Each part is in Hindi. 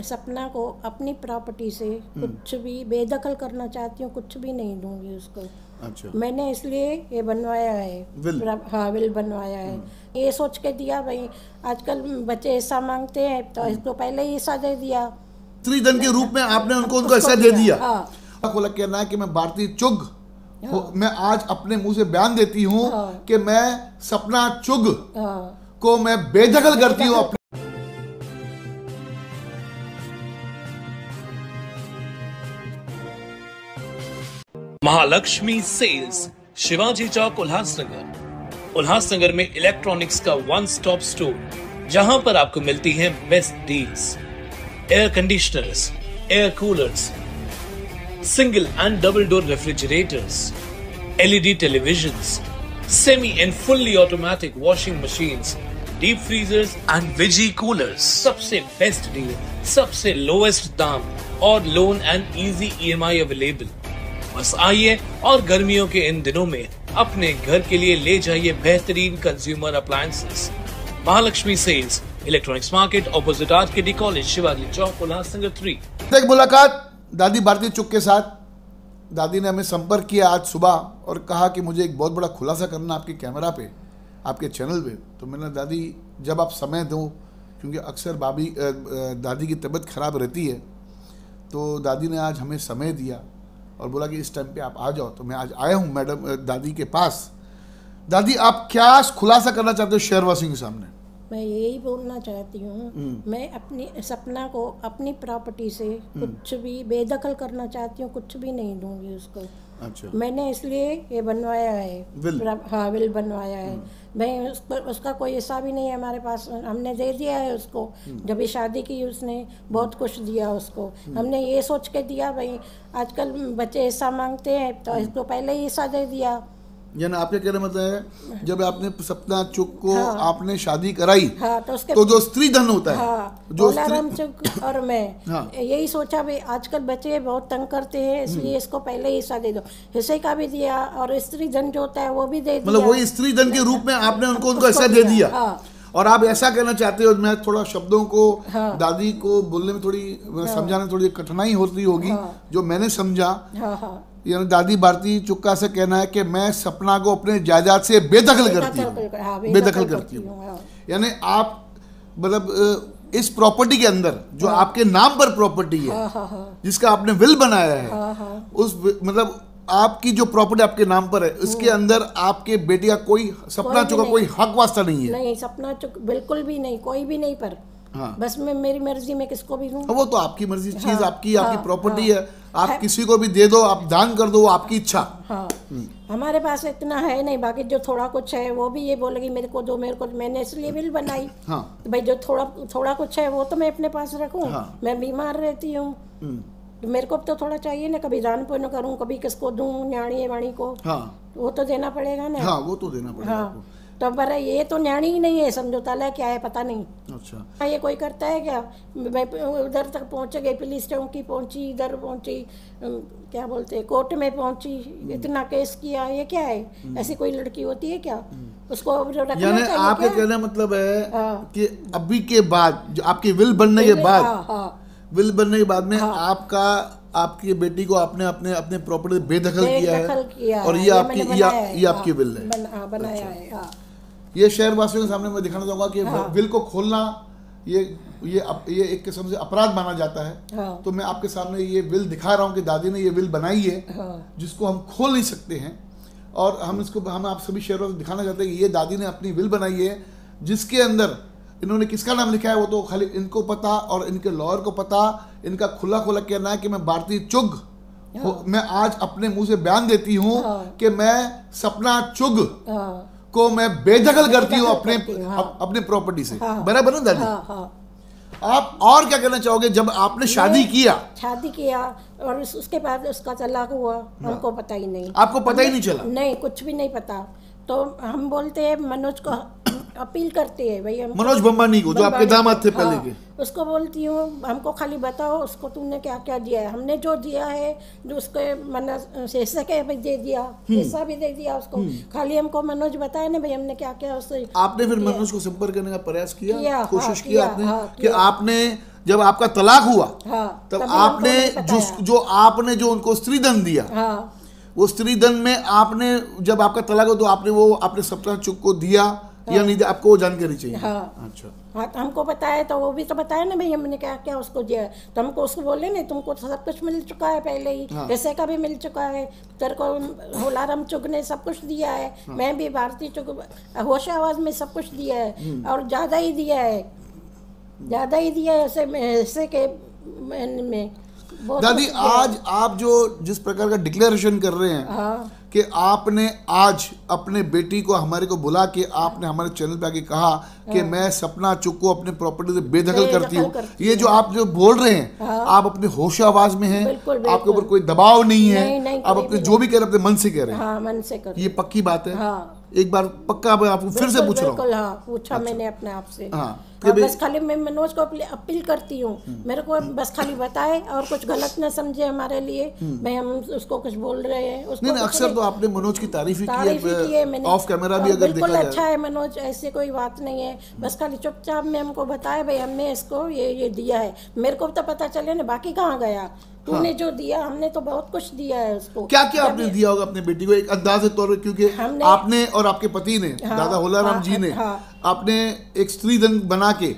सपना को अपनी प्रॉपर्टी से कुछ भी बेदखल करना चाहती हूँ, कुछ भी नहीं दूंगी उसको। अच्छा। मैंने इसलिए ये बनवाया है, विल। हाँ विल बनवाया है। ये सोच के दिया भाई, आजकल बच्चे हिस्सा मांगते हैं तो इसको पहले ही हिस्सा दे दिया। स्त्रीधन के रूप में आपने उनको हिस्सा दे दिया। हाँ। को लग कहना है कि मैं भारतीय चुग मैं आज अपने मुंह से बयान देती हूँ कि मैं सपना चुग को मैं बेदखल करती हूँ। महालक्ष्मी सेल्स, शिवाजी चौक, उल्लासनगर। उल्लासनगर में इलेक्ट्रॉनिक्स का वन स्टॉप स्टोर, जहां पर आपको मिलती हैं best deals. Air conditioners, air coolers, single and double door refrigerators, LED televisions, semi and fully automatic washing machines, deep freezers and veggie coolers. सबसे बेस्ट डील, सबसे लोएस्ट दाम और loan and easy EMI available. बस आइए और गर्मियों के इन दिनों में अपने घर के लिए ले जाइए बेहतरीन consumer appliances. Mahalakshmi sales, electronics market, opposite RKD college, Shivaji Chowk, Ulhasnagar 3। एक मुलाकात दादी भारती चुग के साथ। दादी ने हमें संपर्क किया आज सुबह और कहा कि मुझे एक बहुत बड़ा खुलासा करना आपके कैमरा पे, आपके चैनल पे। तो मैंने दादी जब आप समय दो, क्योंकि अक्सर दादी की तबीयत खराब रहती है, तो दादी ने आज हमें समय दिया और बोला कि इस टाइम पे आप आ जाओ। तो मैं आज आया हूँ मैडम दादी के पास। दादी, आप क्या खुलासा करना चाहते हो शहरवासियों के सामने? मैं यही बोलना चाहती हूँ, मैं अपनी सपना को अपनी प्रॉपर्टी से कुछ भी बेदखल करना चाहती हूँ, कुछ भी नहीं दूंगी उसको। अच्छा। मैंने इसलिए ये बनवाया है, विल। हाँ विल बनवाया है। मैं उसका कोई हिस्सा भी नहीं है हमारे पास, हमने दे दिया है उसको। जब ये शादी की उसने बहुत कुछ दिया उसको। हमने ये सोच के दिया भाई, आजकल बच्चे हिस्सा मांगते हैं तो इसको पहले ही हिस्सा दे दिया। यानी आपके कहने मतलब है, जब आपने सपना चुग को आपने शादी कराई, हाँ, तो जो स्त्री धन होता है, हाँ, जो बोलाराम चुग और मैं यही सोचा भाई, आजकल बच्चे बहुत तंग करते हैं, इसलिए इसको पहले हिस्सा दे दो। हिस्से का भी दिया और स्त्री धन जो होता है वो भी दे दिया। मतलब वही स्त्री धन के रूप में आपने उनको हिस्सा दे दिया। और आप ऐसा कहना चाहते हो, मैं थोड़ा शब्दों को दादी को बोलने में थोड़ी समझाने में थोड़ी कठिनाई होती होगी, जो मैंने समझा। यानी दादी भारती चुग का से कहना है कि मैं सपना को अपने जायदाद से बेदखल करती हूँ। यानी आप मतलब इस प्रॉपर्टी के अंदर जो आपके नाम पर प्रॉपर्टी है, जिसका आपने विल बनाया है, उस मतलब आपकी जो प्रॉपर्टी आपके नाम पर है, उसके अंदर आपके बेटे का कोई सपना चुग का कोई हक वास्ता नहीं है। नहीं, सपना चुग बिल्कुल भी नहीं, कोई भी नहीं। पर बस मैं मेरी मर्जी में किसको भी दूं। वो तो आपकी मर्जी, चीज आपकी प्रॉपर्टी है, आप किसी को भी दे दो, आप दान कर दो, आपकी इच्छा। हमारे पास इतना है नहीं, बाकी जो थोड़ा कुछ है वो भी ये बोलेगी मेरे को दो, मेरे को। मैंने इसलिए बिल बनाई तो भाई जो थोड़ा कुछ है वो तो मैं अपने पास रखूं। मैं बीमार रहती हूँ तो मेरे को तो थोड़ा चाहिए ना, कभी दान पुण्य करूं, कभी किसको दूं, न्याणी वाणी को। वो तो देना पड़ेगा ना। वो तो देना पड़ेगा। तो पर ये तो न्याणी ही नहीं है, समझो ताला क्या है पता नहीं। अच्छा। ये कोई करता है क्या? मैं उधर तक पहुंच गई, पुलिस चौकी पहुंची, इधर पहुंची, क्या बोलते हैं, कोर्ट में पहुंची, इतना केस किया। ये क्या है? ऐसी कोई लड़की होती है क्या? उसको यानी आपके कहने मतलब है कि अभी के बाद जो आपकी विल बनने के बाद, विल बनने के बाद में आपकी बेटी को आपने अपने प्रॉपर्टी बेदखल किया है, और ये आपकी विल है, बनाया है। ये शहरवासियों के सामने मैं दिखाना चाहूंगा कि विल को खोलना ये एक किस्म से अपराध माना जाता है। तो मैं आपके सामने ये विल दिखा रहा हूँ कि दादी ने ये विल बनाई है, जिसको हम खोल नहीं सकते हैं। और हम आप सभी शहरों से दिखाना चाहते हैं कि ये दादी ने अपनी विल बनाई है, जिसके अंदर इन्होंने किसका नाम लिखा है वो तो खाली इनको पता और इनके लॉयर को पता। इनका खुला कहना है कि मैं भारतीय चुग मैं आज अपने मुंह से बयान देती हूँ कि मैं सपना चुग को मैं बेदखल करती हूँ अपने प्रॉपर्टी से। बराबर ना दादी? आप और क्या कहना चाहोगे? जब आपने शादी किया और उसके बाद उसका तलाक हुआ, हमको पता ही नहीं। आपको पता ही नहीं चला? नहीं, कुछ भी नहीं पता। तो हम बोलते हैं मनोज को, अपील करते हैं भाई, मनोज बम्बानी को, जो आपके दामाद थे पहले के, उसको बोलती हूँ हमको खाली बताओ उसको तुमने क्या क्या दिया है। हमने जो दिया है, जो उसके हिस्सा के भी दे दिया, हिस्सा भी दे दिया उसको। खाली हमको मनोज बताया ना भाई हमने क्या क्या उससे। आपने फिर मनोज को संपर्क करने का प्रयास किया, कोशिश किया आपने कि आपने जब आपका तलाक हुआ, हाँ, तब आपने जो आपने जो उनको स्त्रीधन दिया, हाँ, वो स्त्रीधन में आपने जब आपका तलाक हो तो आपने वो अपने सपना चुक को दिया या नहीं दिया, आपको वो जानकारी चाहिए। हाँ, अच्छा, हाँ, तो हमको बताया तो वो भी तो बताया ना भाई हमने क्या क्या उसको दिया है, तो हमको उसको बोले नहीं तुमको तो सब कुछ मिल चुका है पहले ही, पैसे का भी मिल चुका है, तेरे को होलाराम चुग ने सब कुछ दिया है, मैं भी भारतीय चुग होश आवाज में सब कुछ दिया है और ज़्यादा ही दिया है, ज़्यादा ही दिया है ऐसे के में। दादी आज आप जो जिस प्रकार का डिक्लेरेशन कर रहे हैं, हाँ, कि आपने आज अपने बेटी को हमारे को बुला के आपने हमारे चैनल पे आके कहा कि मैं सपना चुग को अपने प्रॉपर्टी से बेदखल करती हूँ, ये जो आप जो बोल रहे हैं, आप अपने होश आवाज में हैं, आपके ऊपर कोई दबाव नहीं है, आप अपने जो भी कह रहे हैं अपने मन से कह रहे हैं। हाँ, मन से कर, ये पक्की बात है। हाँ, एक बार पक्का आपको फिर से पूछ रहा हूँ। हाँ, पूछा मैंने अपने आप से। हाँ, बस खाली मैं मनोज को अपील करती हूँ, मेरे को बस खाली बताए और कुछ गलत न समझे हमारे लिए, मैं हम उसको कुछ बोल रहे हैं उसको। नहीं, अक्सर तो आपने मनोज की तारीफ ही की है मैंने, ऑफ कैमरा भी अगर देखा बिल्कुल अच्छा है मनोज, ऐसी कोई बात नहीं है, बस खाली चुपचाप में हमको बताया भाई हमने इसको ये दिया है, मेरे को तो पता चले ना बाकी कहाँ गया, तूने जो दिया हमने तो बहुत कुछ दिया है उसको। क्या क्या आपने दिया होगा अपने बेटी को एक अंदाजे तौर पर, क्योंकि आपने और आपके पति ने, दादा होलाराम जी ने, आपने एक स्त्रीधन बना के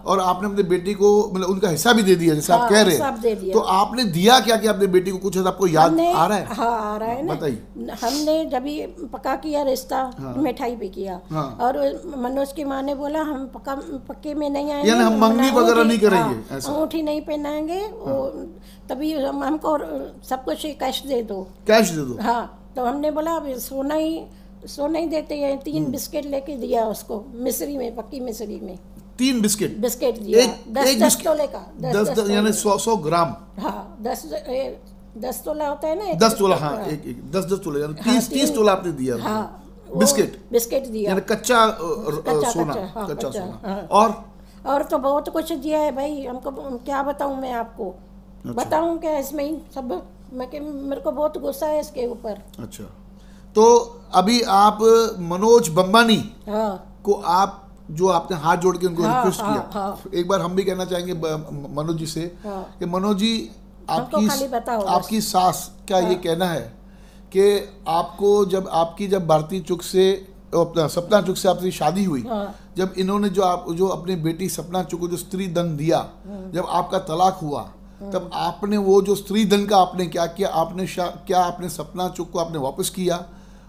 और आपने अपने बेटी को मतलब उनका हिस्सा भी दे दिया जैसे आप कह रहे हैं, तो आपने दिया क्या क्या अपने बेटी को, कुछ आपको याद आ रहा है? हाँ, आ रहा है ना, बताइए। हमने जब ये पक्का किया रिश्ता, मिठाई भी किया, और मनोज की माँ ने बोला हम पक्के में नहीं आएंगे, यानी हम मंगनी वगैरह नहीं करेंगे, अंगूठी नहीं पहनाएंगे, तभी हमको सब कुछ कैश दे दो, कैश दे दो। हाँ, तो हमने बोला अब सोना ही देते हैं, 3 बिस्किट लेके दिया उसको मिस्री में, पक्की मिस्री में 3 बिस्किट दिया, 10 तोले का, 10 यानी 100 ग्राम। हाँ, 10 तोला होता है ना, 10 तोला, हाँ, एक 10 तोला यानी 30 तोला आपने दिया। हाँ, बिस्किट दिया यानी कच्चा सोना। और तो बहुत कुछ दिया है भाई, हमको क्या बताऊं मैं आपको। अच्छा। बताऊं क्या इसमें ही सब, मेरे को बहुत गुस्सा है इसके ऊपर। अच्छा, तो अभी आप मनोज बंबानी को आप जो आपने हाथ जोड़ के उनको रिक्वेस्ट किया, एक बार हम भी कहना चाहेंगे मनोज जी से कि मनोज जी आपकी सास का ये कहना है कि आपको जब भारतीय चुग से सपना चुग से आपकी शादी हुई, जब इन्होंने जो अपनी बेटी सपना चुग को जो स्त्री धन दिया, जब आपका तलाक हुआ, तब आपने वो जो स्त्री धन का आपने क्या किया, आपने सपना चुग को आपने वापस किया,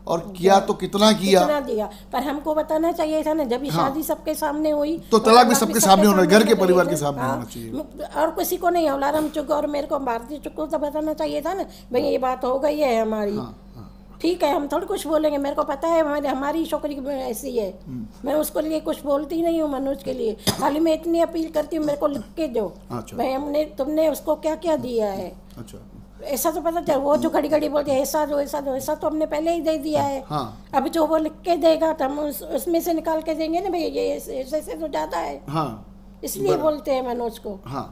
और किया तो कितना दिया, पर हमको बताना चाहिए था ना, जब शादी सबके सामने हुई तो तलाक भी सबके सामने होना, घर के परिवार के सामने होना चाहिए, और किसी को नहीं, होलाराम चुग और मेरे को भारतीय चुग को तो बताना चाहिए था ना भाई ये बात हो गई है हमारी। ठीक है, हम थोड़ी कुछ बोलेंगे, मेरे को पता है हमारी छोकरी ऐसी है, मैं उसको लिए कुछ बोलती नहीं हूँ मनोज के लिए, खाली मैं इतनी अपील करती हूँ मेरे को लिख के दो भाई तुमने उसको क्या क्या दिया है। अच्छा, ऐसा तो पता चल, वो जो घड़ी घड़ी बोलते हैं ऐसा तो हमने पहले ही दे दिया है। हाँ। अब जो वो लिख के देगा तो हम उसमें से निकाल के देंगे ना भाई ये ऐसे तो ज्यादा है। हाँ, इसलिए बोलते हैं मनोज को। हाँ,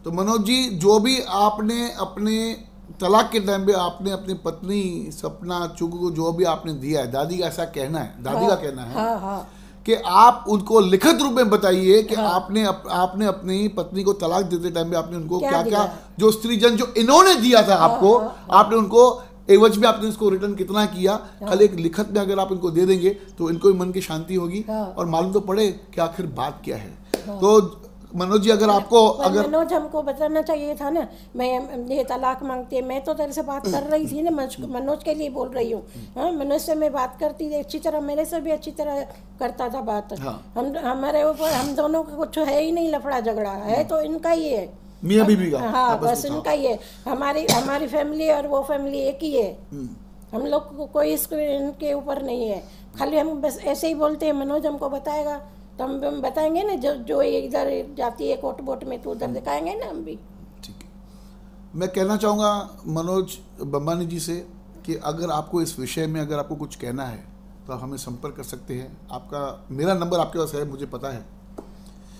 तो मनोज जी जो भी आपने अपने तलाक के टाइम पे आपने अपनी पत्नी सपना चुग को जो भी आपने दिया है, दादी का ऐसा कहना है, दादी का कहना है कि आप उनको लिखित रूप में बताइए कि आपने अपनी पत्नी को तलाक देते टाइम पे आपने उनको क्या क्या जो स्त्रीजन जो इन्होंने दिया था आपको, आपने उनको एवज में आपने उसको रिटर्न कितना किया, कल एक लिखित में अगर आप इनको दे देंगे तो इनको भी मन की शांति होगी और मालूम तो पड़े कि आखिर बात क्या है। तो मनोज जी अगर मनोज हमको बताना चाहिए था ना, मैं ये तलाक मांगती है, मैं तो तेरे से बात कर रही थी ना, मनोज के लिए बोल रही हूँ। हाँ, मनोज से मैं बात करती थी अच्छी तरह, मेरे से भी अच्छी तरह करता था बात। हमारे ऊपर हम दोनों का कुछ है ही नहीं, लफड़ा झगड़ा है तो इनका ही है, मियां बीवी का। हाँ, बस इनका ही है, हमारी फैमिली और वो फैमिली एक ही है, हम लोग को कोई इनके ऊपर नहीं है, खाली हम बस ऐसे ही बोलते हैं। मनोज हमको बताएगा तो हम बताएंगे ना, जो इधर जाती है कोट बोट में तो उधर दिखाएंगे ना हम भी। ठीक है, मैं कहना चाहूँगा मनोज बंबानी जी से कि अगर आपको इस विषय में अगर आपको कुछ कहना है तो आप हमें संपर्क कर सकते हैं। मेरा नंबर आपके पास है, मुझे पता है,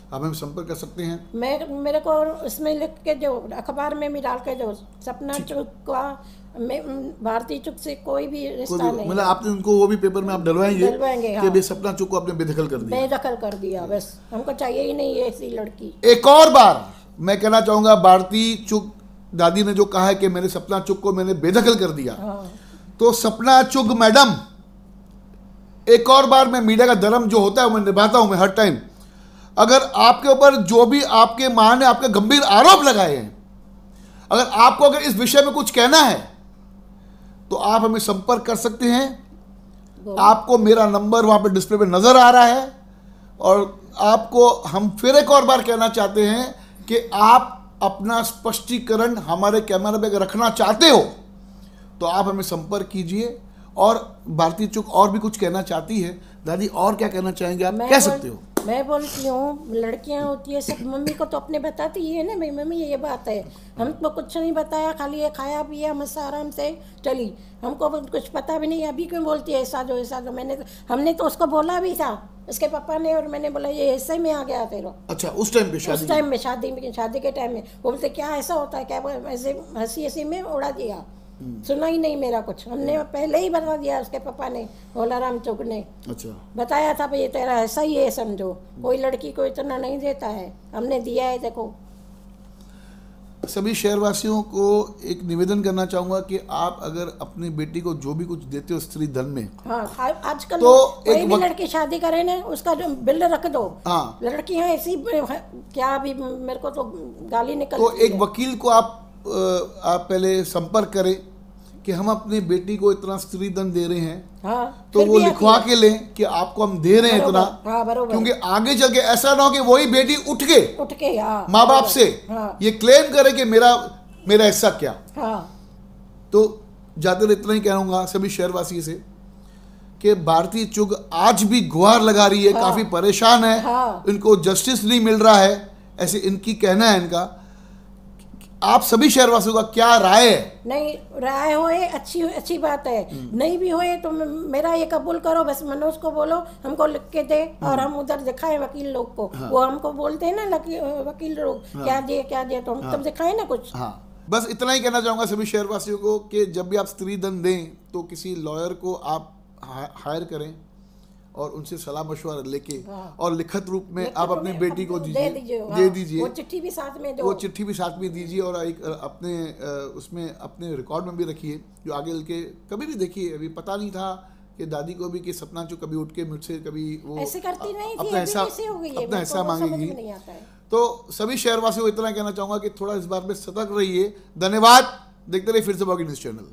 आप हमें संपर्क कर सकते हैं। मेरे को उसमें लिख के जो अखबार में भी डाल के जो सपना चुग का भारतीय चुग से कोई भी रिश्ता नहीं, मतलब आपने उनको वो भी पेपर में आप डलवाएंगे कि भाई सपना चुग को आपने बेदखल कर दिया, बस हमको चाहिए ही नहीं ऐसी लड़की। एक और बार मैं कहना चाहूँगा भारती चुग दादी ने जो कहा है कि मेरे सपना चुग को मैंने बेदखल कर दिया, तो सपना चुग मैडम, एक और बार मैं मीडिया का धर्म जो होता है मैं निभाता हूं मैं हर टाइम। अगर आपके ऊपर जो भी आपके मां ने आपके गंभीर आरोप लगाए हैं, अगर आपको अगर इस विषय में कुछ कहना है तो आप हमें संपर्क कर सकते हैं। आपको मेरा नंबर वहां पे डिस्प्ले पे नजर आ रहा है। और आपको हम फिर एक और बार कहना चाहते हैं कि आप अपना स्पष्टीकरण हमारे कैमरे पे रखना चाहते हो तो आप हमें संपर्क कीजिए। और भारती चुग और भी कुछ कहना चाहती है। दादी और क्या कहना चाहेंगे आप? कह सकते हो। मैं बोलती हूँ लड़कियाँ होती है सब मम्मी को तो अपने बताती ही है ना, भाई मम्मी ये बात है, हम तो कुछ नहीं बताया, खाली ये खाया पिया मस्त आराम से चली, हमको कुछ पता भी नहीं। अभी क्यों बोलती है ऐसा जो ऐसा जो? हमने तो उसको बोला भी था उसके पापा ने, और मैंने बोला ये ऐसे में आ गया तेरा। अच्छा, उस टाइम पे शादी, उस टाइम में शादी के टाइम में बोलते क्या ऐसा होता है क्या? ऐसे हंसी हंसी में उड़ा दिया, सुना ही नहीं मेरा कुछ। हमने पहले ही बता दिया उसके पापा ने, भोलाराम चुग ने। अच्छा, बताया था भाई ये तेरा ऐसा ही है, समझो कोई लड़की को इतना नहीं देता है, हमने दिया है। देखो सभी शहरवासियों को एक निवेदन करना चाहूंगा कि आप अगर अपनी बेटी को जो भी कुछ देते हो स्त्री धन में, हाँ आजकल तो कोई भी लड़की शादी करे ना उसका जो बिल रख दो। हाँ, लड़कियां ऐसी क्या, अभी मेरे को तो गाली निकलती है। तो एक वकील को आप पहले संपर्क करें कि हम अपनी बेटी को इतना स्त्री धन दे रहे हैं। हाँ, तो वो लिखवा के लें कि आपको हम दे रहे हैं इतना। हाँ, क्योंकि आगे चल के ऐसा ना हो कि वही बेटी उठ के माँ बाप से ये क्लेम करे कि मेरा हिस्सा क्या। तो जाते इतना ही कहूंगा सभी शहरवासी से कि भारती चुग आज भी गुहार लगा रही है, काफी परेशान है, इनको जस्टिस नहीं मिल रहा है, ऐसे इनकी कहना है इनका। आप सभी शहरवासियों का क्या राय है? नहीं, राय होए अच्छी बात है, नहीं भी होए तो मेरा ये कबूल करो, बस मनोज को बोलो हमको लिख के दे और हम उधर दिखाएं वकील लोग को। हाँ। वो हमको बोलते हैं ना वकील लोग, हाँ। क्या दिए तो हम तब दिखाएं ना कुछ। हाँ। बस इतना ही कहना चाहूंगा सभी शहरवासियों को कि जब भी आप स्त्री धन दें तो किसी लॉयर को आप हायर करें और उनसे सलाह मशवरा लेके, हाँ। और लिखित रूप में आप अपनी बेटी को दे दीजिए। वो चिट्ठी भी साथ में दो, वो चिट्ठी भी साथ में दीजिए और एक अपने उसमें अपने रिकॉर्ड में भी रखिए, जो आगे चल के कभी भी देखिए। अभी पता नहीं था कि दादी को भी कि सपना जो कभी उठ के मुझसे कभी वो ऐसे करती नहीं थी, अपना हिस्सा मांगेगी। तो सभी शहरवासियों को इतना कहना चाहूंगा कि थोड़ा इस बात में सतर्क रहिए। धन्यवाद। देखते रहिए फिर से ब्लॉगिंग न्यूज़ चैनल।